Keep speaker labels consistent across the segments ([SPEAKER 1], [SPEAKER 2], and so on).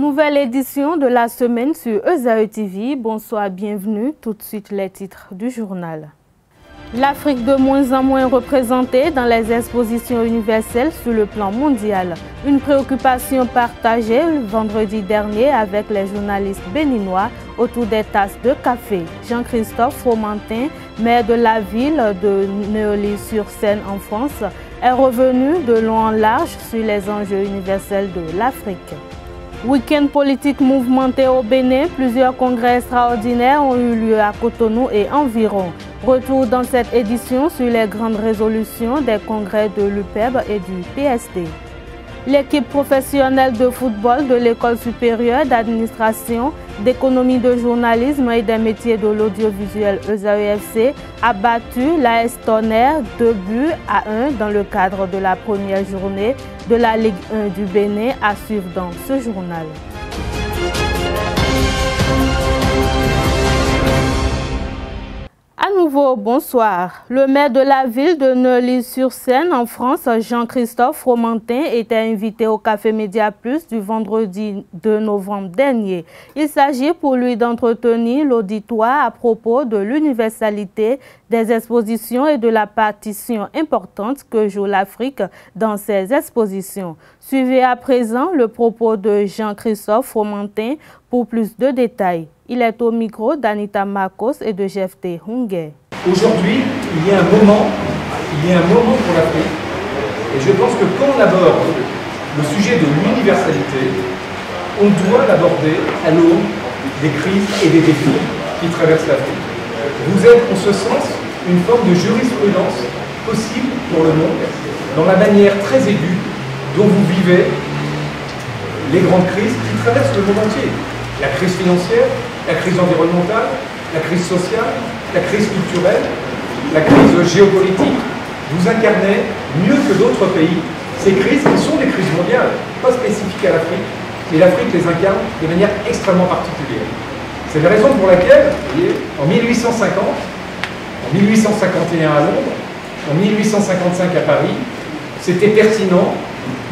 [SPEAKER 1] Nouvelle édition de la semaine sur ESAE TV. Bonsoir, bienvenue. Tout de suite les titres du journal. L'Afrique de moins en moins représentée dans les expositions universelles sur le plan mondial. Une préoccupation partagée le vendredi dernier avec les journalistes béninois autour des tasses de café. Jean-Christophe Fromentin, maire de la ville de Neuilly-sur-Seine en France, est revenu de long en large sur les enjeux universels de l'Afrique. Week-end politique mouvementé au Bénin, plusieurs congrès extraordinaires ont eu lieu à Cotonou et environ. Retour dans cette édition sur les grandes résolutions des congrès de l'UPEB et du PSD. L'équipe professionnelle de football de l'École supérieure d'administration, d'économie de journalisme et des métiers de l'audiovisuel ESAE-FC a battu l'AS Tonnerre 2-1 dans le cadre de la première journée de la Ligue 1 du Bénin à suivre dans ce journal. À nouveau, bonsoir. Le maire de la ville de Neuilly-sur-Seine en France, Jean-Christophe Fromentin, était invité au Café Média Plus du vendredi 2 novembre dernier. Il s'agit pour lui d'entretenir l'auditoire à propos de l'universalité des expositions et de la partition importante que joue l'Afrique dans ces expositions. Suivez à présent le propos de Jean-Christophe Fromentin pour plus de détails. Il est au micro d'Anita Marcos et de Jephté Hunguet.
[SPEAKER 2] Aujourd'hui, il y a un moment pour l'Afrique. Et je pense que quand on aborde le sujet de l'universalité, on doit l'aborder à l'aune des crises et des défis qui traversent l'Afrique. Vous êtes, en ce sens, une forme de jurisprudence possible pour le monde, dans la manière très aiguë dont vous vivez les grandes crises qui traversent le monde entier. La crise financière, la crise environnementale, la crise sociale, la crise culturelle, la crise géopolitique. Vous incarnez mieux que d'autres pays ces crises qui sont des crises mondiales, pas spécifiques à l'Afrique, mais l'Afrique les incarne de manière extrêmement particulière. C'est la raison pour laquelle, vous voyez, en 1850, en 1851 à Londres, en 1855 à Paris, c'était pertinent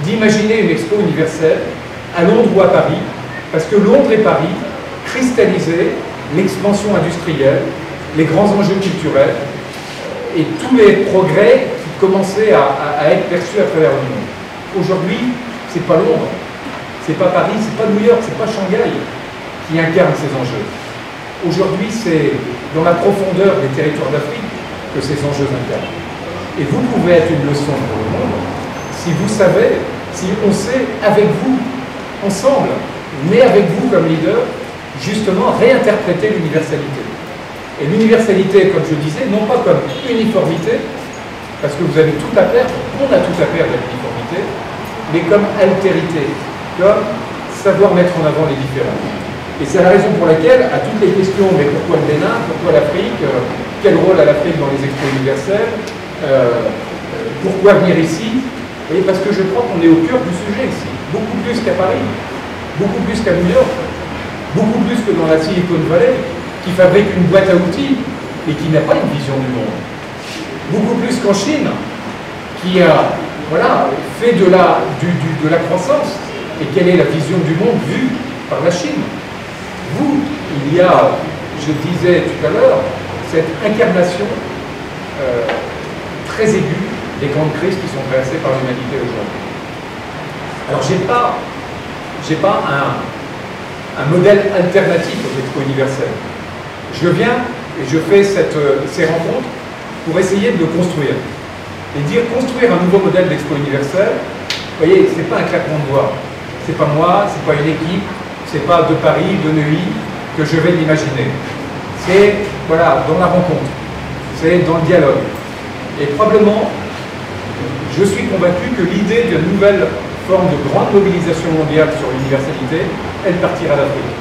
[SPEAKER 2] d'imaginer une expo universelle à Londres ou à Paris, parce que Londres et Paris cristallisaient l'expansion industrielle, les grands enjeux culturels et tous les progrès qui commençaient à être perçus à travers le monde. Aujourd'hui, c'est pas Londres, c'est pas Paris, c'est pas New York, c'est pas Shanghai qui incarne ces enjeux. Aujourd'hui, c'est dans la profondeur des territoires d'Afrique que ces enjeux incarnent. Et vous pouvez être une leçon pour le monde si vous savez, si on sait avec vous, ensemble, mais avec vous comme leader, justement réinterpréter l'universalité. Et l'universalité, comme je disais, non pas comme uniformité, parce que vous avez tout à perdre, on a tout à perdre avec l'uniformité, mais comme altérité, comme savoir mettre en avant les différences. Et c'est la raison pour laquelle, à toutes les questions, mais pourquoi le Bénin, pourquoi l'Afrique, quel rôle a l'Afrique dans les expos universels, pourquoi venir ici, et parce que je crois qu'on est au cœur du sujet ici, beaucoup plus qu'à Paris, beaucoup plus qu'à New York, beaucoup plus que dans la Silicon Valley, qui fabrique une boîte à outils et qui n'a pas une vision du monde. Beaucoup plus qu'en Chine, qui a fait de la croissance. Et quelle est la vision du monde vue par la Chine? Vous, il y a, je disais tout à l'heure, cette incarnation très aiguë des grandes crises qui sont traversées par l'humanité aujourd'hui. Alors, j'ai pas un modèle alternatif aux expos universelles. Je viens et je fais ces rencontres pour essayer de le construire. Et dire construire un nouveau modèle d'expo universelle, vous voyez, c'est pas un claquement de doigts. C'est pas moi, c'est pas une équipe, c'est pas de Paris, de Neuilly que je vais l'imaginer. C'est, voilà, dans la rencontre. C'est dans le dialogue. Et probablement, je suis convaincu que l'idée d'une nouvelle forme de grande mobilisation mondiale sur l'universalité, elle partira d'Afrique.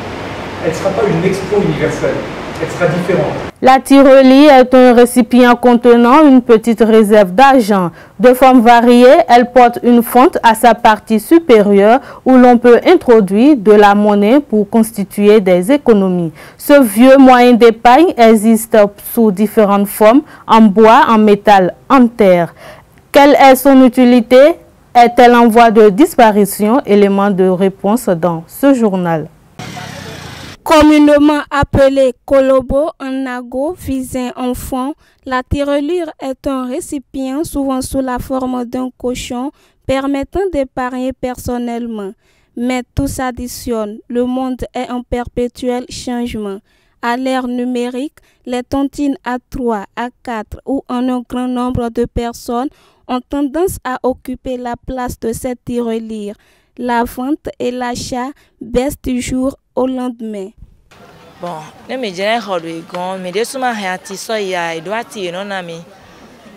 [SPEAKER 2] Elle ne sera pas une expo universelle, elle sera différente.
[SPEAKER 1] La Tyrolie est un récipient contenant une petite réserve d'argent. De forme variée, elle porte une fente à sa partie supérieure où l'on peut introduire de la monnaie pour constituer des économies. Ce vieux moyen d'épargne existe sous différentes formes, en bois, en métal, en terre. Quelle est son utilité? Est-elle en voie de disparition? Élément de réponse dans ce journal.
[SPEAKER 3] Communément appelée Kolobo en Nago, Visin enfant, la tirelire est un récipient souvent sous la forme d'un cochon permettant d'épargner personnellement. Mais tout s'additionne, le monde est en perpétuel changement. À l'ère numérique, les tontines à 3, à 4 ou en un grand nombre de personnes ont tendance à occuper la place de cette tirelire. La vente et l'achat baissent du jour au lendemain.
[SPEAKER 4] Bon, ne me dirais pas de gon, mais de suma hati soya et doit tirer non ami.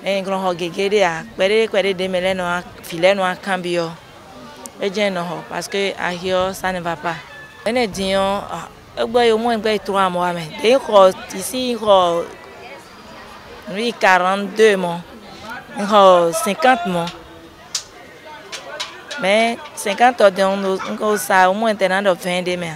[SPEAKER 4] Un grand hogegede a, kwede de meleno a filet no a cambio. Et je no parce que à hier ça ne va pas. On est dit au moins 3 mois mais ici 42 mois. 50 mois. Mais 50 on ça au moins tenant de 20 demain.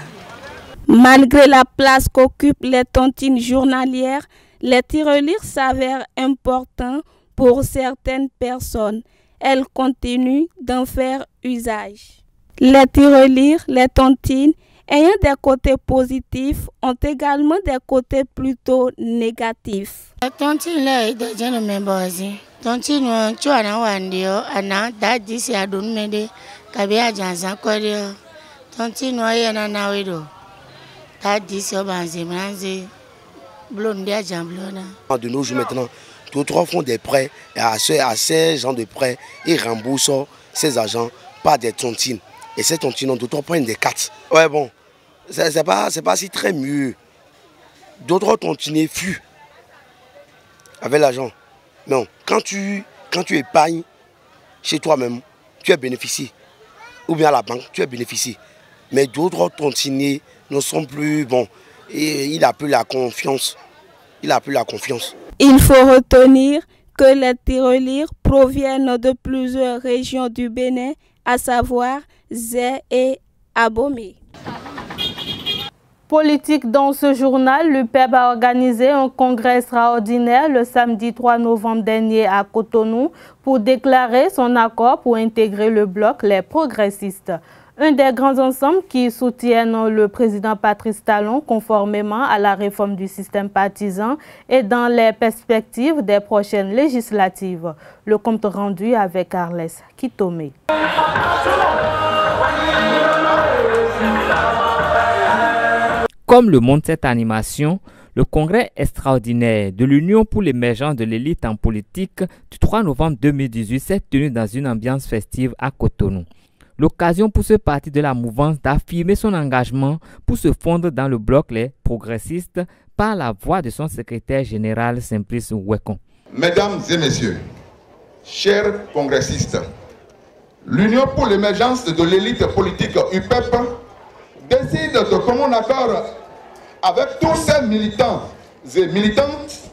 [SPEAKER 3] Malgré la place qu'occupent les tontines journalières, les tirelires s'avèrent importants pour certaines personnes. Elles continuent d'en faire usage. Les tirelires, les tontines, ayant des côtés positifs, ont également des côtés plutôt négatifs.
[SPEAKER 5] Les tontines là, ils sont même basés. Tontines, tu as un wandio, ana dadi si adon mede, kabia jansa kodio. Tontines, y en a nawedo.
[SPEAKER 6] De nos jours maintenant, d'autres font des prêts et à ces gens de prêts, ils remboursent ces agents par des tontines. Et ces tontines, d'autres prennent des cartes. Ouais bon, c'est pas si très mieux. D'autres tontines fuient avec l'argent. Non, quand tu épargnes chez toi-même, tu es bénéficié. Ou bien à la banque, tu es bénéficié. Mais d'autres tontiniers ne sont plus bons. Et il n'a plus la confiance. Il
[SPEAKER 3] faut retenir que les tirelires proviennent de plusieurs régions du Bénin, à savoir Zé et Abomey.
[SPEAKER 1] Politique dans ce journal, l'UPEB a organisé un congrès extraordinaire le samedi 3 novembre dernier à Cotonou pour déclarer son accord pour intégrer le bloc Les Progressistes. Un des grands ensembles qui soutiennent le président Patrice Talon conformément à la réforme du système partisan et dans les perspectives des prochaines législatives. Le compte rendu avec Arles Kitome.
[SPEAKER 7] Comme le montre cette animation, le congrès extraordinaire de l'Union pour l'émergence de l'élite en politique du 3 novembre 2018 s'est tenu dans une ambiance festive à Cotonou. L'occasion pour ce parti de la mouvance d'affirmer son engagement pour se fondre dans le bloc Les Progressistes par la voix de son secrétaire général Simplice Ouekon.
[SPEAKER 8] Mesdames et messieurs, chers congressistes, l'Union pour l'émergence de l'élite politique UPEP décide de commun accord avec tous ses militants et militantes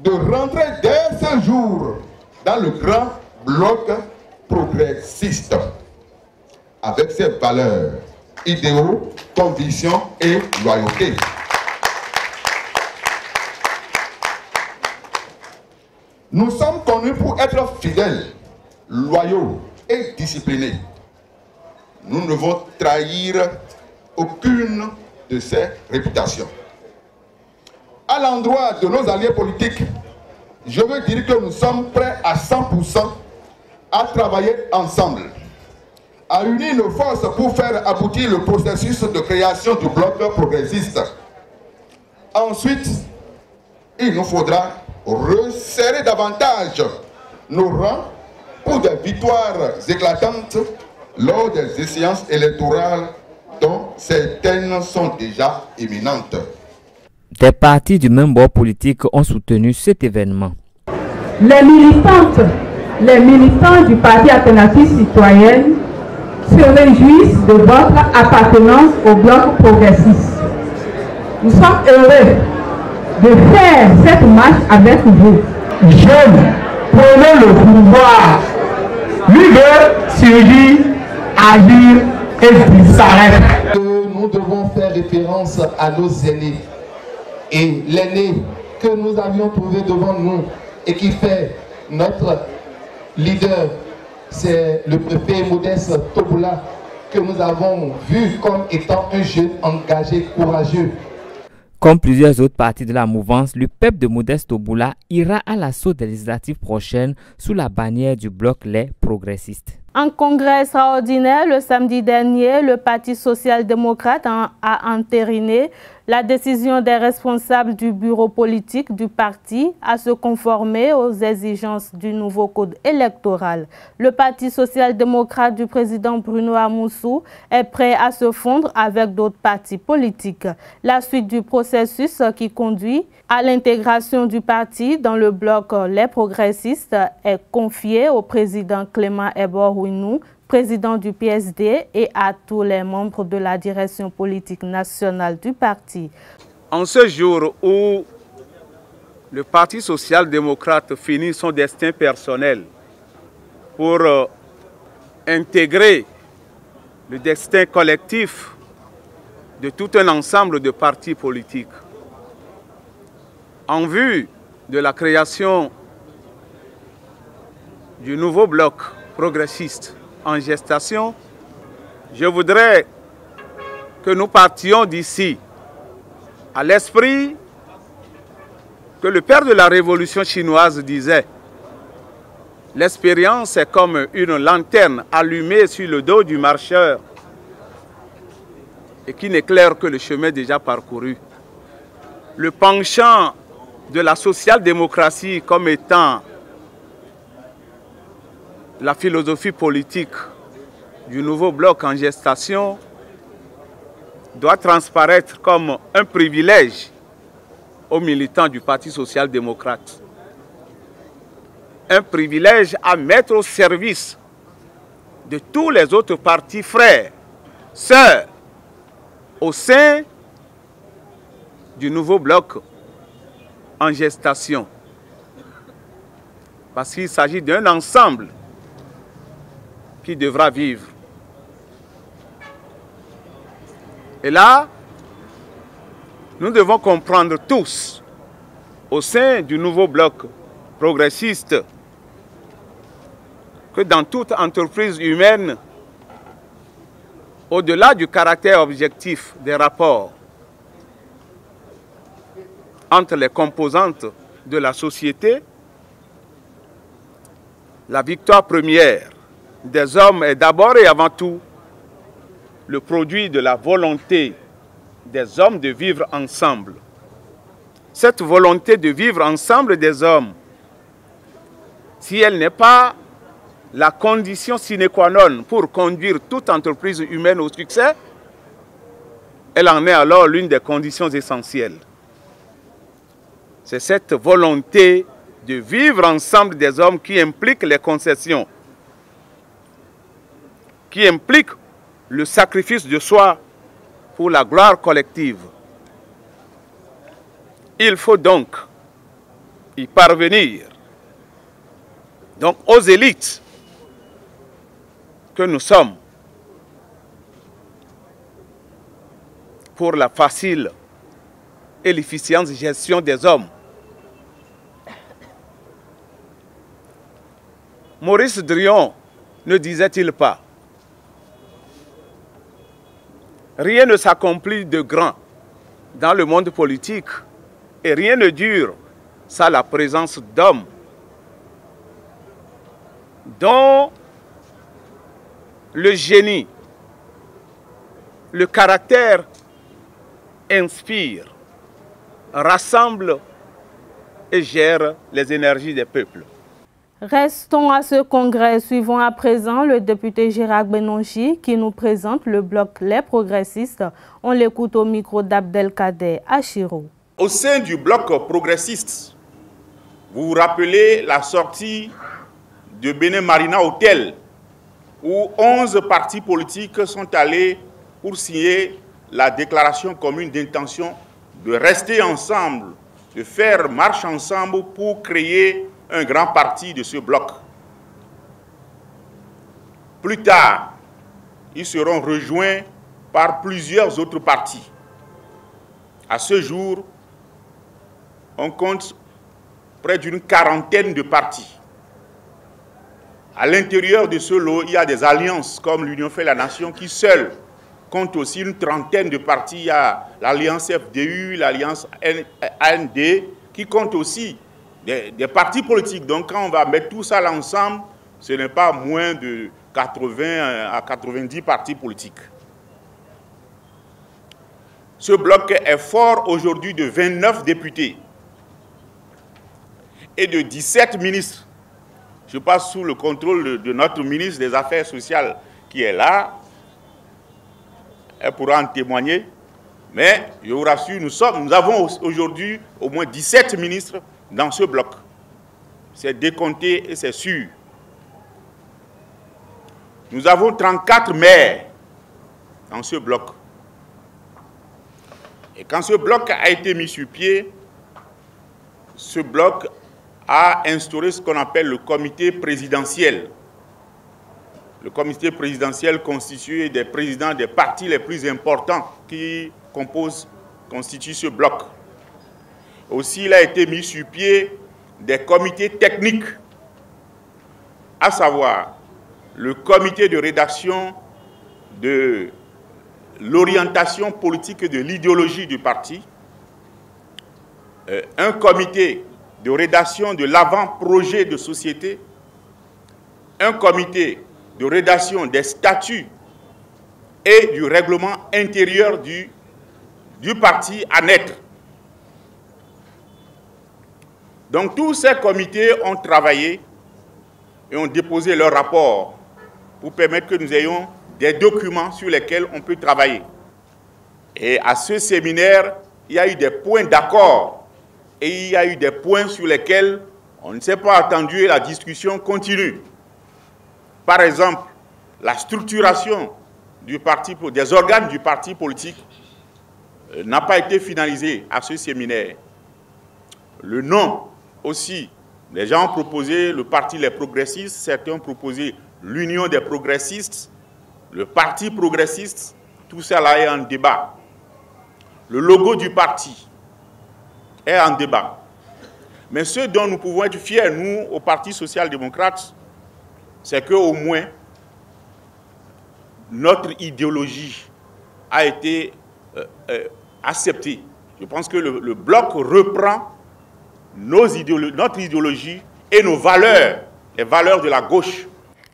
[SPEAKER 8] de rentrer dès ce jour dans le grand bloc progressiste avec ses valeurs, idéaux, convictions et loyauté. Nous sommes connus pour être fidèles, loyaux et disciplinés. Nous ne devons trahir aucune de ces réputations. À l'endroit de nos alliés politiques, je veux dire que nous sommes prêts à 100% à travailler ensemble, à unir nos forces pour faire aboutir le processus de création du bloc progressiste. Ensuite, il nous faudra resserrer davantage nos rangs pour des victoires éclatantes lors des échéances électorales dont certaines sont déjà imminentes.
[SPEAKER 7] Des partis du même bord politique ont soutenu cet événement.
[SPEAKER 9] Les militantes, les militants du Parti Alternative Citoyenne se réjouissent de votre appartenance au bloc progressiste. Nous sommes heureux de faire cette marche avec vous. Jeunes, prenez le pouvoir. Leader, surgit, agir et disparaître.
[SPEAKER 10] Nous devons faire référence à nos aînés. Et l'aîné que nous avions trouvé devant nous et qui fait notre leader c'est le préfet Modeste Toboula que nous avons vu comme étant un jeune engagé, courageux.
[SPEAKER 7] Comme plusieurs autres partis de la mouvance, le peuple de Modeste Toboula ira à l'assaut des législatives prochaines sous la bannière du bloc Les Progressistes.
[SPEAKER 1] En congrès extraordinaire, le samedi dernier, le Parti social-démocrate a entériné la décision des responsables du bureau politique du parti à se conformer aux exigences du nouveau code électoral. Le Parti social-démocrate du président Bruno Amoussou est prêt à se fondre avec d'autres partis politiques. La suite du processus qui conduit à l'intégration du parti dans le bloc Les Progressistes est confiée au président Clément Ebor Ouinou, président du PSD, et à tous les membres de la direction politique nationale du parti.
[SPEAKER 11] En ce jour où le Parti social-démocrate finit son destin personnel pour intégrer le destin collectif de tout un ensemble de partis politiques, en vue de la création du nouveau bloc progressiste en gestation, je voudrais que nous partions d'ici à l'esprit que le père de la révolution chinoise disait: l'expérience est comme une lanterne allumée sur le dos du marcheur et qui n'éclaire que le chemin déjà parcouru. Le penchant de la social-démocratie comme étant la philosophie politique du nouveau bloc en gestation doit transparaître comme un privilège aux militants du Parti social-démocrate. Un privilège à mettre au service de tous les autres partis frères, sœurs, au sein du nouveau bloc en gestation. Parce qu'il s'agit d'un ensemble qui devra vivre. Et là, nous devons comprendre tous, au sein du nouveau bloc progressiste, que dans toute entreprise humaine, au-delà du caractère objectif des rapports entre les composantes de la société, la victoire première des hommes est d'abord et avant tout le produit de la volonté des hommes de vivre ensemble. Cette volonté de vivre ensemble des hommes, si elle n'est pas la condition sine qua non pour conduire toute entreprise humaine au succès, elle en est alors l'une des conditions essentielles. C'est cette volonté de vivre ensemble des hommes qui implique les concessions, qui implique le sacrifice de soi pour la gloire collective. Il faut donc y parvenir. Donc aux élites que nous sommes, pour la facile et l'efficiente gestion des hommes. Maurice Drion ne disait-il pas: rien ne s'accomplit de grand dans le monde politique et rien ne dure sans la présence d'hommes dont le génie, le caractère inspire, rassemble et gère les énergies des peuples.
[SPEAKER 1] Restons à ce congrès. Suivons à présent le député Gérard Benonji qui nous présente le bloc Les Progressistes. On l'écoute au micro d'Abdelkader Achiro.
[SPEAKER 12] Au sein du bloc progressiste, vous vous rappelez la sortie de Benin Marina Hotel où 11 partis politiques sont allés pour signer la déclaration commune d'intention de rester ensemble, de faire marche ensemble pour créer un grand parti de ce bloc. Plus tard, ils seront rejoints par plusieurs autres partis. À ce jour, on compte près d'une quarantaine de partis. À l'intérieur de ce lot, il y a des alliances comme l'Union fait la nation qui seule compte aussi une trentaine de partis. Il y a l'alliance FDU, l'alliance AND qui compte aussi des partis politiques. Donc quand on va mettre tout ça là ensemble, ce n'est pas moins de 80 à 90 partis politiques. Ce bloc est fort aujourd'hui de 29 députés et de 17 ministres. Je passe sous le contrôle de notre ministre des Affaires sociales qui est là. Elle pourra en témoigner. Mais je vous rassure, nous avons aujourd'hui au moins 17 ministres dans ce bloc. C'est décompté et c'est sûr. Nous avons 34 maires dans ce bloc. Et quand ce bloc a été mis sur pied, ce bloc a instauré ce qu'on appelle le comité présidentiel. Le comité présidentiel constitué des présidents des partis les plus importants qui constituent ce bloc. Aussi, il a été mis sur pied des comités techniques, à savoir le comité de rédaction de l'orientation politique et de l'idéologie du parti, un comité de rédaction de l'avant-projet de société, un comité de rédaction des statuts et du règlement intérieur du parti à naître. Donc tous ces comités ont travaillé et ont déposé leur rapport pour permettre que nous ayons des documents sur lesquels on peut travailler. Et à ce séminaire, il y a eu des points d'accord et il y a eu des points sur lesquels on ne s'est pas attendu et la discussion continue. Par exemple, la structuration du parti, des organes du parti politique n'a pas été finalisée à ce séminaire. Le nom aussi, les gens ont proposé le parti Les Progressistes, certains ont proposé l'Union des Progressistes, le Parti Progressiste, tout ça là est en débat. Le logo du parti est en débat. Mais ce dont nous pouvons être fiers, nous, au Parti social-démocrate, c'est qu'au moins, notre idéologie a été acceptée. Je pense que le bloc reprend notre idéologie et nos valeurs, les valeurs de la gauche.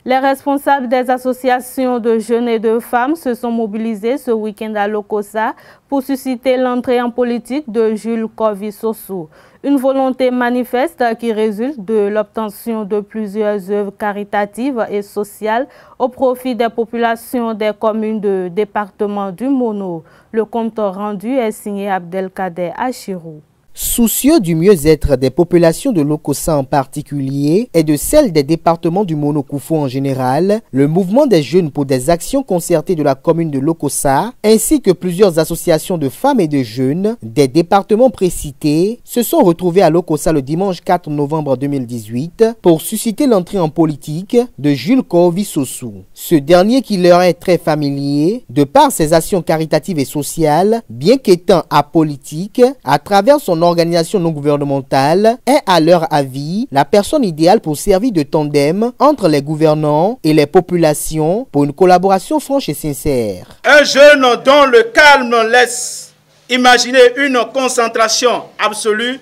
[SPEAKER 1] Les responsables des associations de jeunes et de femmes se sont mobilisés ce week-end à Lokossa pour susciter l'entrée en politique de Jules Kovi-Sossou. Une volonté manifeste qui résulte de l'obtention de plusieurs œuvres caritatives et sociales au profit des populations des communes de département du Mono. Le compte rendu est signé Abdelkader Achirou.
[SPEAKER 13] Soucieux du mieux-être des populations de Lokossa en particulier et de celles des départements du Mono-Koufou en général, le mouvement des jeunes pour des actions concertées de la commune de Lokossa ainsi que plusieurs associations de femmes et de jeunes des départements précités se sont retrouvés à Lokossa le dimanche 4 novembre 2018 pour susciter l'entrée en politique de Jules Kovi-Sossou. Ce dernier qui leur est très familier de par ses actions caritatives et sociales, bien qu'étant apolitique, à travers son organisation non gouvernementale, est à leur avis la personne idéale pour servir de tandem entre les gouvernants et les populations pour une collaboration franche et sincère.
[SPEAKER 14] Un jeune dont le calme laisse imaginer une concentration absolue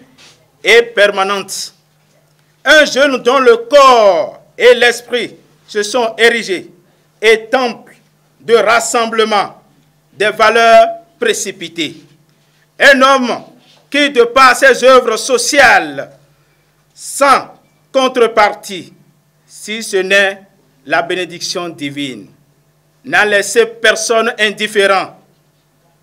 [SPEAKER 14] et permanente. Un jeune dont le corps et l'esprit se sont érigés et temples de rassemblement des valeurs précipitées. Un homme qui, de par ses œuvres sociales, sans contrepartie, si ce n'est la bénédiction divine, n'a laissé personne indifférent,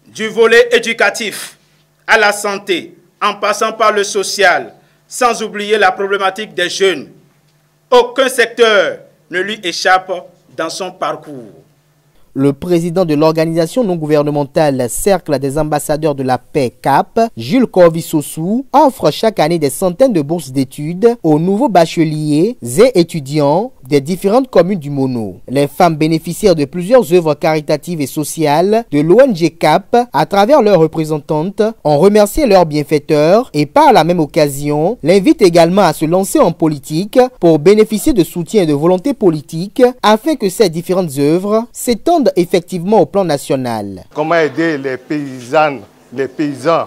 [SPEAKER 14] du volet éducatif à la santé, en passant par le social, sans oublier la problématique des jeunes. Aucun secteur ne lui échappe dans son parcours.
[SPEAKER 13] Le président de l'organisation non gouvernementale Cercle des ambassadeurs de la paix CAP, Jules Corvi-Sossou, offre chaque année des centaines de bourses d'études aux nouveaux bacheliers et étudiants des différentes communes du Mono. Les femmes bénéficiaires de plusieurs œuvres caritatives et sociales de l'ONG CAP, à travers leurs représentantes, ont remercié leurs bienfaiteurs et par la même occasion, l'invitent également à se lancer en politique pour bénéficier de soutien et de volonté politique afin que ces différentes œuvres s'étendent effectivement au plan national.
[SPEAKER 15] Comment aider les paysannes, les paysans,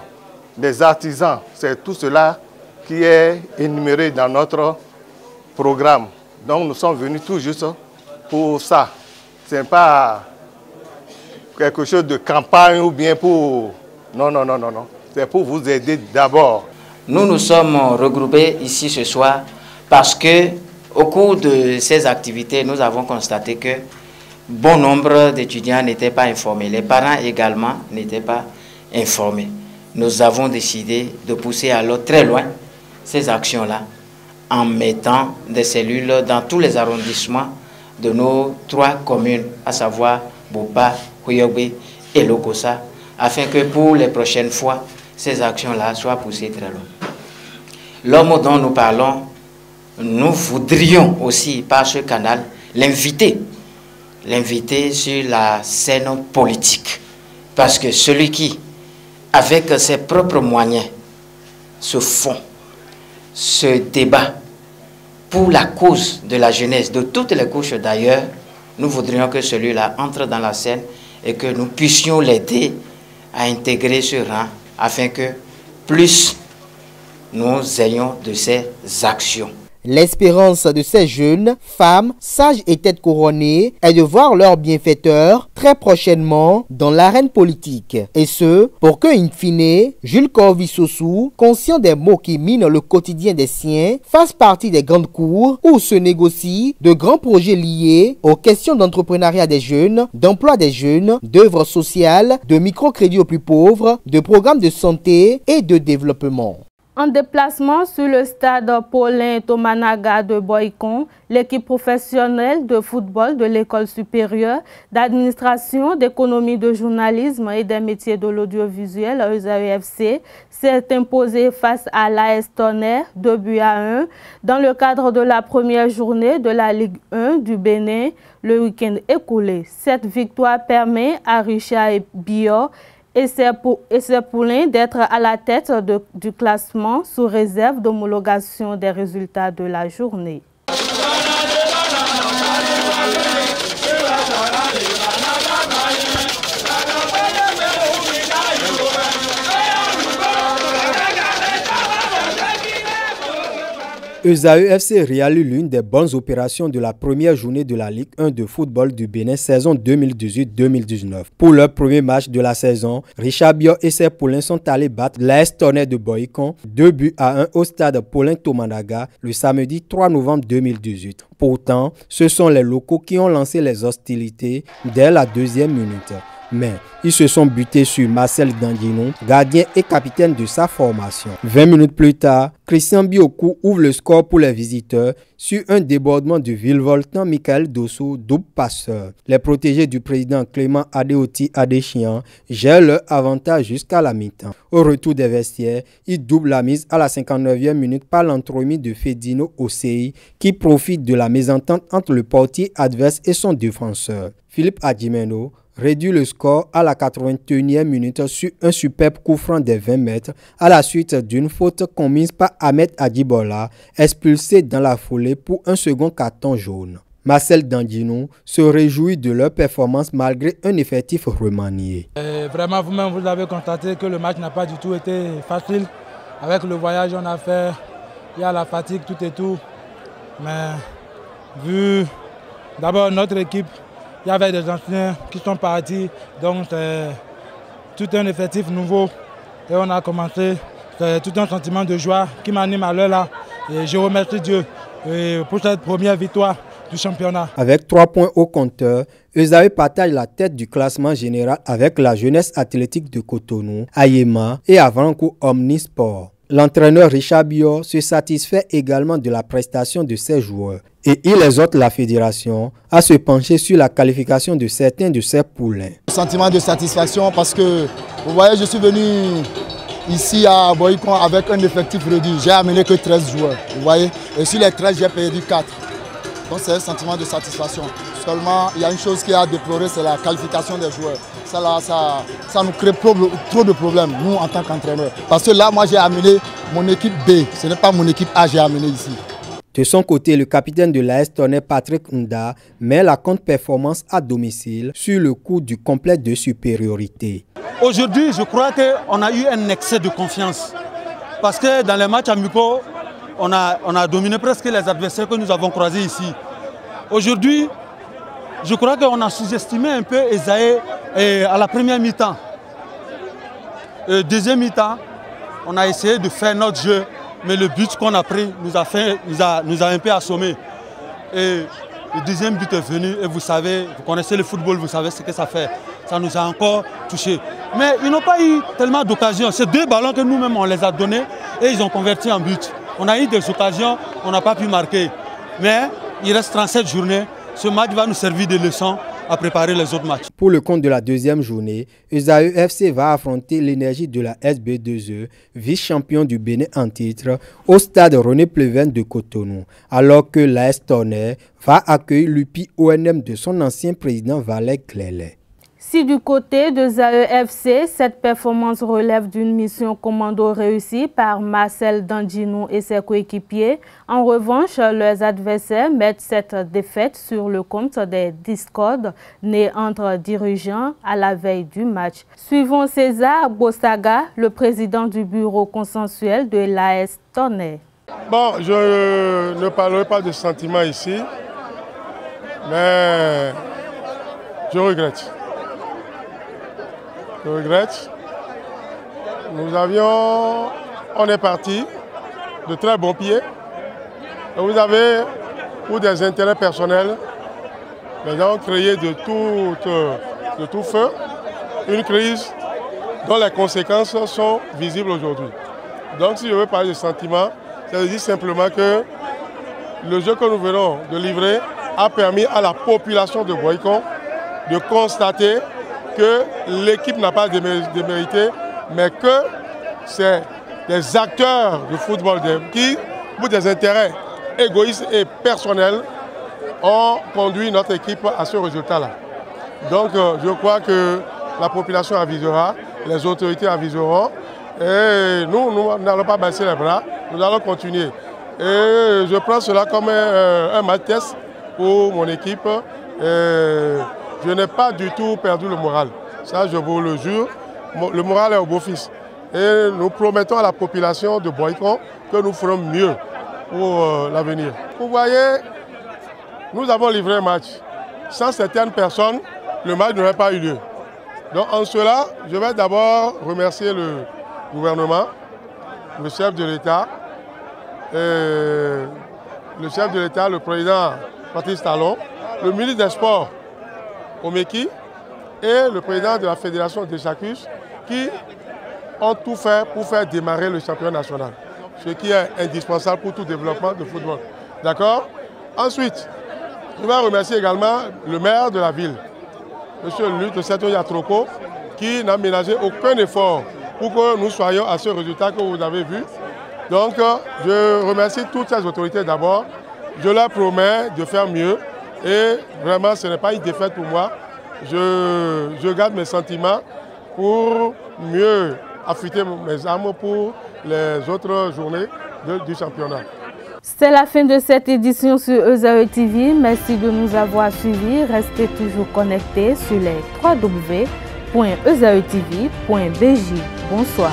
[SPEAKER 15] les artisans, c'est tout cela qui est énuméré dans notre programme. Donc nous sommes venus tout juste pour ça. Ce n'est pas quelque chose de campagne ou bien pour... Non. C'est pour vous aider d'abord.
[SPEAKER 16] Nous nous sommes regroupés ici ce soir parce que au cours de ces activités, nous avons constaté que bon nombre d'étudiants n'étaient pas informés. Les parents également n'étaient pas informés. Nous avons décidé de pousser alors très loin ces actions-là en mettant des cellules dans tous les arrondissements de nos 3 communes, à savoir Bopa, Huyobe et Lokossa, afin que pour les prochaines fois, ces actions-là soient poussées très loin. L'homme dont nous parlons, nous voudrions aussi, par ce canal, l'inviter sur la scène politique. Parce que celui qui, avec ses propres moyens, se fond, se débat pour la cause de la jeunesse, de toutes les couches d'ailleurs, nous voudrions que celui-là entre dans la scène et que nous puissions l'aider à intégrer ce rang afin que plus nous ayons de ces actions.
[SPEAKER 13] L'espérance de ces jeunes, femmes, sages et têtes couronnées est de voir leurs bienfaiteurs très prochainement dans l'arène politique. Et ce, pour que, in fine, Jules Corvi-Sossou, conscient des maux qui minent le quotidien des siens, fasse partie des grandes cours où se négocient de grands projets liés aux questions d'entrepreneuriat des jeunes, d'emploi des jeunes, d'œuvres sociales, de microcrédits aux plus pauvres, de programmes de santé et de développement.
[SPEAKER 1] En déplacement sur le stade Paulin Tomanaga de Boycon, l'équipe professionnelle de football de l'école supérieure d'administration, d'économie, de journalisme et des métiers de l'audiovisuel ESAEFC s'est imposée face à l'AS Tonnerre 2-1 dans le cadre de la première journée de la Ligue 1 du Bénin le week-end écoulé. Cette victoire permet à Richard Biot et ses poulains d'être à la tête du classement sous réserve d'homologation des résultats de la journée.
[SPEAKER 17] ESAEFC réalise l'une des bonnes opérations de la première journée de la Ligue 1 de football du Bénin saison 2018-2019. Pour leur premier match de la saison, Richard Biot et ses poulains sont allés battre l'AS Tonnerre de Boycon 2-1 au stade Paulin Tomanaga le samedi 3 novembre 2018. Pourtant, ce sont les locaux qui ont lancé les hostilités dès la 2e minute. Mais ils se sont butés sur Marcel Dandinou, gardien et capitaine de sa formation. 20 minutes plus tard, Christian Biokou ouvre le score pour les visiteurs sur un débordement de virevoltant Michael Dosso, double passeur. Les protégés du président Clément Adeoti Adéchian gèrent leur avantage jusqu'à la mi-temps. Au retour des vestiaires, ils doublent la mise à la 59e minute par l'entremise de Fedino Osei qui profite de la mésentente entre le portier adverse et son défenseur. Philippe Adjimeno réduit le score à la 81e minute sur un superbe coup franc des 20 mètres à la suite d'une faute commise par Ahmed Adjibola, expulsé dans la foulée pour un second carton jaune. Marcel Dandinou se réjouit de leur performance malgré un effectif remanié.
[SPEAKER 18] Vraiment, vous-même, vous avez constaté que le match n'a pas du tout été facile. Avec le voyage qu'on a fait, il y a la fatigue, tout et tout. Mais vu d'abord notre équipe, il y avait des anciens qui sont partis, donc c'est tout un effectif nouveau. Et on a commencé, c'est tout un sentiment de joie qui m'anime à l'heure là. Et je remercie Dieu pour cette première victoire du championnat.
[SPEAKER 17] Avec 3 points au compteur, ESAE partage la tête du classement général avec la jeunesse athlétique de Cotonou, Ayema et Avranco Omnisport. L'entraîneur Richard Bio se satisfait également de la prestation de ses joueurs et il exhorte la fédération à se pencher sur la qualification de certains de ses poulains.
[SPEAKER 19] Sentiment de satisfaction parce que, vous voyez, je suis venu ici à Boycon avec un effectif réduit. J'ai amené que 13 joueurs, vous voyez, et sur les 13, j'ai perdu 4. Donc c'est un sentiment de satisfaction. Seulement, il y a une chose qui a déploré, c'est la qualification des joueurs. Ça nous crée trop de problèmes, nous en tant qu'entraîneurs. Parce que là, moi j'ai amené mon équipe B, ce n'est pas mon équipe A que j'ai amené ici.
[SPEAKER 17] De son côté, le capitaine de l'AS Tonnerre, Patrick Nda, met la contre-performance à domicile sur le coup du complet de supériorité.
[SPEAKER 20] Aujourd'hui, je crois qu'on a eu un excès de confiance. Parce que dans les matchs amicaux, on a dominé presque les adversaires que nous avons croisés ici. Aujourd'hui, je crois qu'on a sous-estimé un peu Esaïe à la première mi-temps. Deuxième mi-temps, on a essayé de faire notre jeu, mais le but qu'on a pris nous a un peu assommés. Et le deuxième but est venu et vous savez, vous connaissez le football, vous savez ce que ça fait. Ça nous a encore touchés. Mais ils n'ont pas eu tellement d'occasions. Ces 2 ballons que nous-mêmes on les a donnés et ils ont converti en but. On a eu des occasions, on n'a pas pu marquer. Mais il reste 37 journées. Ce match va nous servir de leçon à préparer les autres matchs.
[SPEAKER 17] Pour le compte de la deuxième journée, Esaü FC va affronter l'énergie de la SB2E, vice-champion du Bénin en titre, au stade René Pleven de Cotonou, alors que l'AS Tonnerre va accueillir l'UPI ONM de son ancien président Valère Clélé.
[SPEAKER 1] Si du côté de ZAE-FC, cette performance relève d'une mission commando réussie par Marcel Dandinou et ses coéquipiers, en revanche, leurs adversaires mettent cette défaite sur le compte des discordes nés entre dirigeants à la veille du match. Suivons César Bosaga, le président du bureau consensuel de l'AS Tonnerre.
[SPEAKER 21] Bon, je ne parlerai pas de sentiments ici, mais je regrette. Je regrette. On est parti de très bons pieds. Et vous avez, pour des intérêts personnels, les gens ont créé de tout feu une crise dont les conséquences sont visibles aujourd'hui. Donc si je veux parler de sentiments, ça veut dire simplement que le jeu que nous venons de livrer a permis à la population de Boycon de constater que l'équipe n'a pas démérité, mais que c'est des acteurs du football qui, pour des intérêts égoïstes et personnels, ont conduit notre équipe à ce résultat-là. Donc je crois que la population avisera, les autorités aviseront, et nous n'allons pas baisser les bras, nous allons continuer. Et je prends cela comme un match test pour mon équipe. Je n'ai pas du tout perdu le moral. Ça, je vous le jure. Le moral est au beau-fils. Et nous promettons à la population de Boycon que nous ferons mieux pour l'avenir. Vous voyez, nous avons livré un match. Sans certaines personnes, le match n'aurait pas eu lieu. Donc en cela, je vais d'abord remercier le gouvernement, le chef de l'État, le président Patrice Talon, le ministre des Sports, Omeki, et le président de la Fédération de Chacus, qui ont tout fait pour faire démarrer le championnat national, ce qui est indispensable pour tout développement de football. D'accord? Ensuite, je vais remercier également le maire de la ville, M. Luc Seto Yatroko, qui n'a ménagé aucun effort pour que nous soyons à ce résultat que vous avez vu. Donc, je remercie toutes ces autorités d'abord. Je leur promets de faire mieux. Et vraiment, ce n'est pas une défaite pour moi. Je garde mes sentiments pour mieux affûter mes armes pour les autres journées du championnat.
[SPEAKER 1] C'est la fin de cette édition sur EZAE TV. Merci de nous avoir suivis. Restez toujours connectés sur les www.ezaetv.bj. Bonsoir.